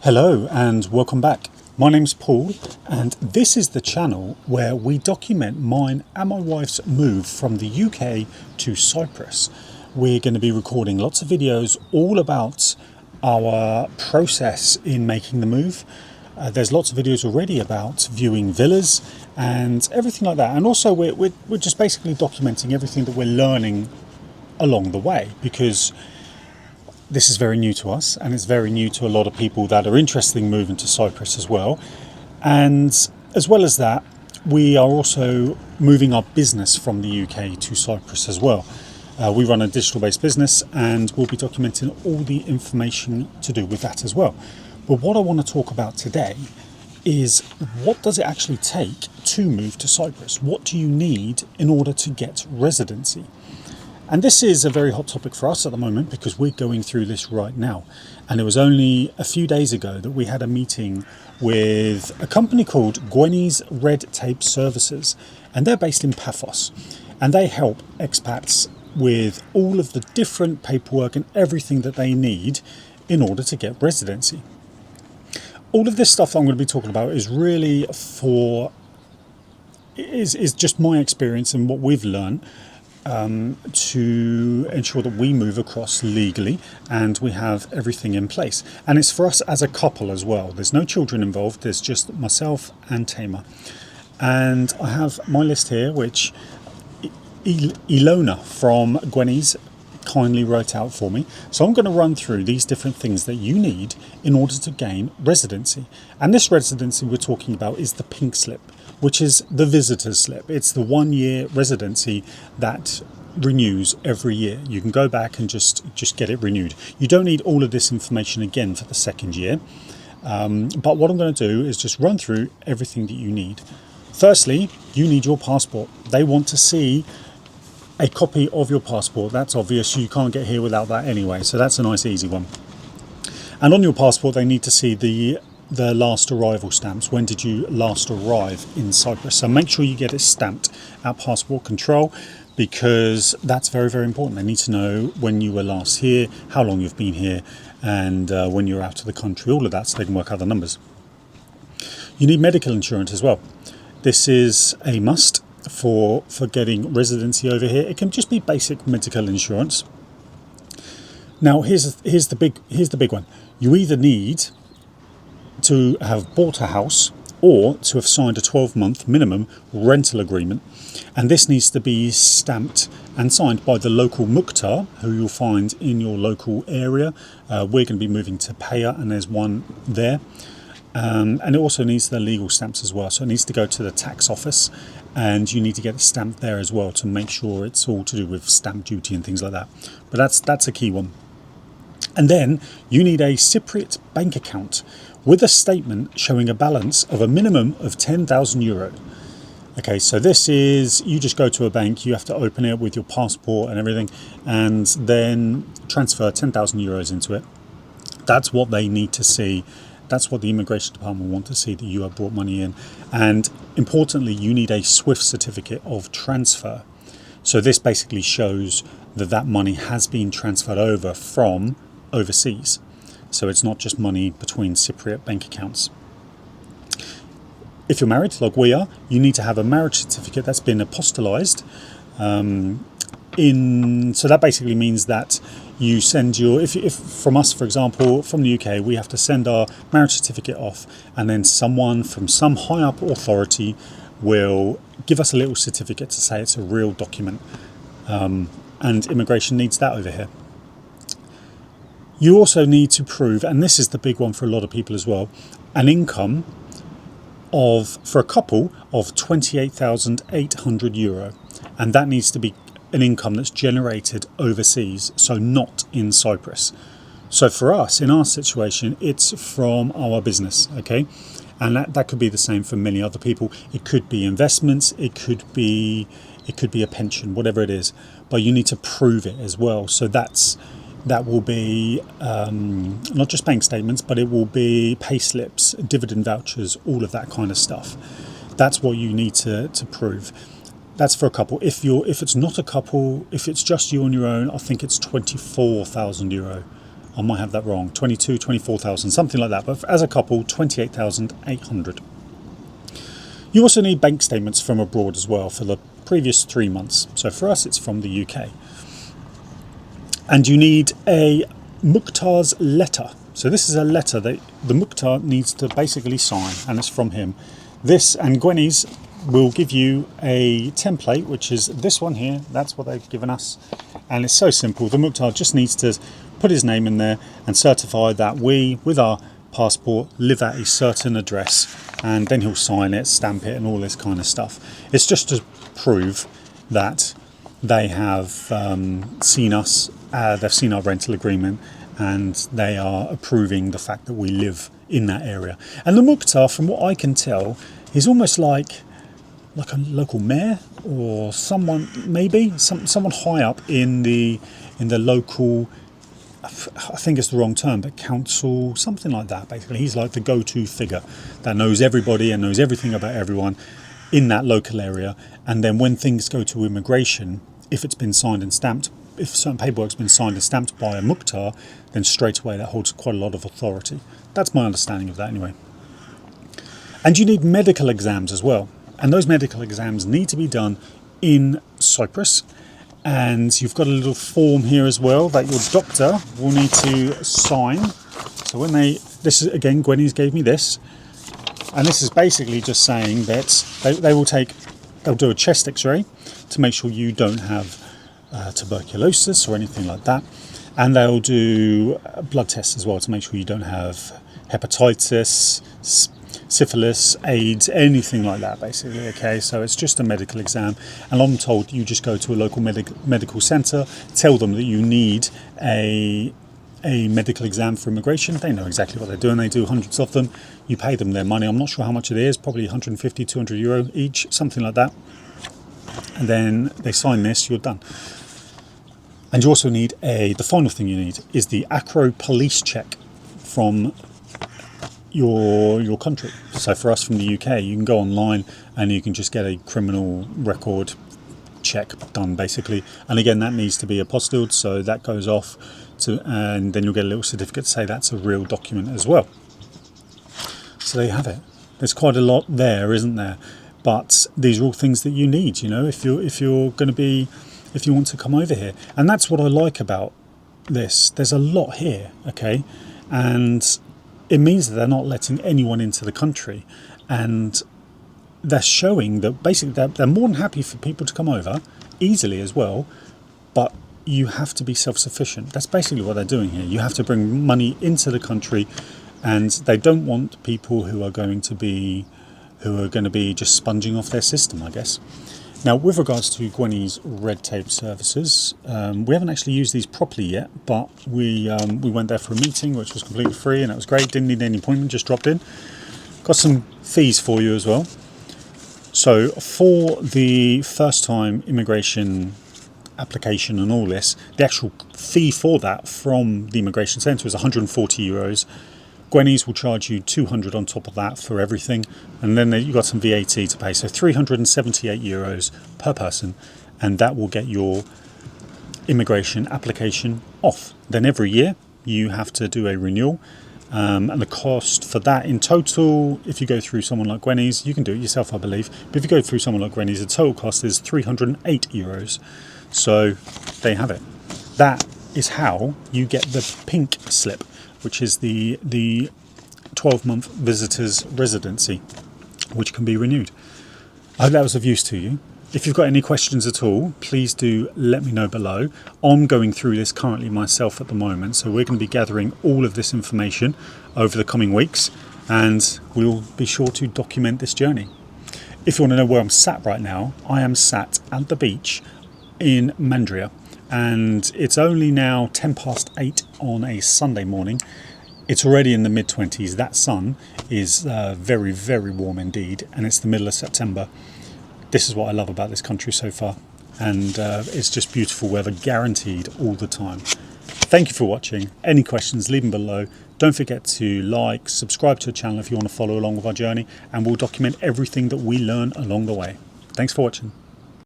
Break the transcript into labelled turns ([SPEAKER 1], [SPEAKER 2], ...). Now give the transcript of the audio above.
[SPEAKER 1] Hello and welcome back. My name's Paul and this is the channel where we document mine and my wife's move from the UK to Cyprus. We're going to be recording lots of videos all about our process in making the move. There's lots of videos already about viewing villas and everything like that, and also we're just basically documenting everything that we're learning along the way, because this is very new to us and it's very new to a lot of people that are interested in moving to Cyprus as well. And as well as that, we are also moving our business from the UK to Cyprus as well. We run a digital based business and we'll be documenting all the information to do with that as well. But what I want to talk about today is, what does it actually take to move to Cyprus? What do you need in order to get residency? And this is a very hot topic for us at the moment because we're going through this right now. And it was only a few days ago that we had a meeting with a company called Gwenny's Red Tape Services. And they're based in Paphos. And they help expats with all of the different paperwork and everything that they need in order to get residency. All of this stuff that I'm going to be talking about is really is just my experience and what we've learned to ensure that we move across legally and we have everything in place. And it's for us as a couple as well. There's no children involved, there's just myself and Tamer. And I have my list here, which Ilona from Gwenny's kindly wrote out for me. So I'm going to run through these different things that you need in order to gain residency. And this residency we're talking about is the pink slip, which is the visitor's slip. It's the 1 year residency that renews every year. You can go back and just get it renewed. You don't need all of this information again for the second year. But what I'm going to do is just run through everything that you need. Firstly, you need your passport. They want to see a copy of your passport. That's obvious. You can't get here without that anyway. So that's a nice easy one. And on your passport, they need to see the last arrival stamps. When did you last arrive in Cyprus? So make sure you get it stamped at passport control, because that's very, very important. They need to know when you were last here, how long you've been here, and when you're out of the country, all of that, so they can work out the numbers. You need medical insurance as well. This is a must for getting residency over here. It can just be basic medical insurance. Now here's the big one. You either need to have bought a house or to have signed a 12-month minimum rental agreement, and this needs to be stamped and signed by the local mukhtar, who you'll find in your local area. We're going to be moving to Paya, and there's one there. And it also needs the legal stamps as well, so it needs to go to the tax office, and you need to get it stamped there as well to make sure it's all to do with stamp duty and things like that. But that's a key one. And then you need a Cypriot bank account with a statement showing a balance of a minimum of 10,000 euro. Okay, so this is, you just go to a bank, you have to open it with your passport and everything, and then transfer 10,000 euros into it. That's what they need to see. That's what the immigration department want to see, that you have brought money in. And importantly, you need a SWIFT certificate of transfer. So this basically shows that that money has been transferred over from overseas. So it's not just money between Cypriot bank accounts. If you're married, like we are, you need to have a marriage certificate that's been apostolized. So that basically means that you send your, if from us, for example, from the UK, we have to send our marriage certificate off, and then someone from some high up authority will give us a little certificate to say it's a real document. And immigration needs that over here. You also need to prove, and this is the big one for a lot of people as well, an income for a couple of 28,800 euro. And that needs to be an income that's generated overseas, so not in Cyprus. So for us, in our situation, it's from our business, okay? And that could be the same for many other people. It could be investments, it could be a pension, whatever it is. But you need to prove it as well. So that will be not just bank statements, but it will be pay slips, dividend vouchers, all of that kind of stuff. That's what you need to prove. That's for a couple. If it's not a couple, if it's just you on your own, I think it's 24,000 euro. I might have that wrong, 24,000, something like that. But as a couple, 28,800. You also need bank statements from abroad as well for the previous 3 months. So for us, it's from the UK. And you need a Mukhtar's letter. So this is a letter that the Mukhtar needs to basically sign, and it's from him. This and Gwenny's will give you a template, which is this one here. That's what they've given us. And it's so simple. The Mukhtar just needs to put his name in there and certify that we, with our passport, live at a certain address, and then he'll sign it, stamp it, and all this kind of stuff. It's just to prove that they have seen us, they've seen our rental agreement, and they are approving the fact that we live in that area. And the Mukhtar, from what I can tell, is almost like a local mayor or someone, maybe someone high up in the local, I think it's the wrong term, but council, something like that. Basically, he's like the go-to figure that knows everybody and knows everything about everyone in that local area. And then when things go to immigration, if it's been signed and stamped, if certain paperwork's been signed and stamped by a Mukhtar, then straight away that holds quite a lot of authority. That's my understanding of that anyway. And you need medical exams as well. And those medical exams need to be done in Cyprus. And you've got a little form here as well that your doctor will need to sign. So when this is, again, Gwenny's gave me this. And this is basically just saying that they'll do a chest x-ray to make sure you don't have tuberculosis or anything like that. And they'll do blood tests as well to make sure you don't have hepatitis, syphilis, AIDS, anything like that, basically. Okay, so it's just a medical exam, and I'm told you just go to a local medical centre, tell them that you need a medical exam for immigration. They know exactly what they're doing. They do hundreds of them. You pay them their money. I'm not sure how much it is, probably 150, 200 euro each, something like that. And then they sign this, you're done. And you also need the final thing you need is the Acro police check from your country. So for us from the UK, you can go online and you can just get a criminal record check done, basically. And again, that needs to be apostilled, so that goes off and then you'll get a little certificate to say that's a real document as well. So there you have it. There's quite a lot there, isn't there? But these are all things that you need, you know, if you want to come over here. And that's what I like about this. There's a lot here, okay? And it means that they're not letting anyone into the country, and they're showing that basically they're more than happy for people to come over easily as well, but you have to be self-sufficient. That's basically what they're doing here. You have to bring money into the country, and they don't want people who are going to be just sponging off their system, I guess. Now, with regards to Gwenny's red tape services, we haven't actually used these properly yet, but we went there for a meeting, which was completely free, and it was great. Didn't need any appointment, just dropped in. Got some fees for you as well. So for the first time immigration application and all this, the actual fee for that from the immigration centre is 140 euros. Gwenny's will charge you 200 on top of that for everything, and then you've got some VAT to pay, so 378 euros per person, and that will get your immigration application off. Then every year you have to do a renewal, and the cost for that in total, if you go through someone like Gwenny's, you can do it yourself, I believe, but if you go through someone like Gwenny's, the total cost is 308 euros. So there you have it. That is how you get the pink slip, which is the 12-month visitor's residency, which can be renewed. I hope that was of use to you. If you've got any questions at all, please do let me know below. I'm going through this currently myself at the moment, so we're going to be gathering all of this information over the coming weeks, and we'll be sure to document this journey. If you want to know where I'm sat right now, I am sat at the beach in Mandria, and it's only now 8:10 on a Sunday morning. It's already in the mid-20s. That sun is very, very warm indeed, and it's the middle of September. This is what I love about this country so far, and it's just beautiful weather, guaranteed all the time. Thank you for watching. Any questions, leave them below. Don't forget to like, subscribe to the channel if you want to follow along with our journey, and we'll document everything that we learn along the way. Thanks for watching.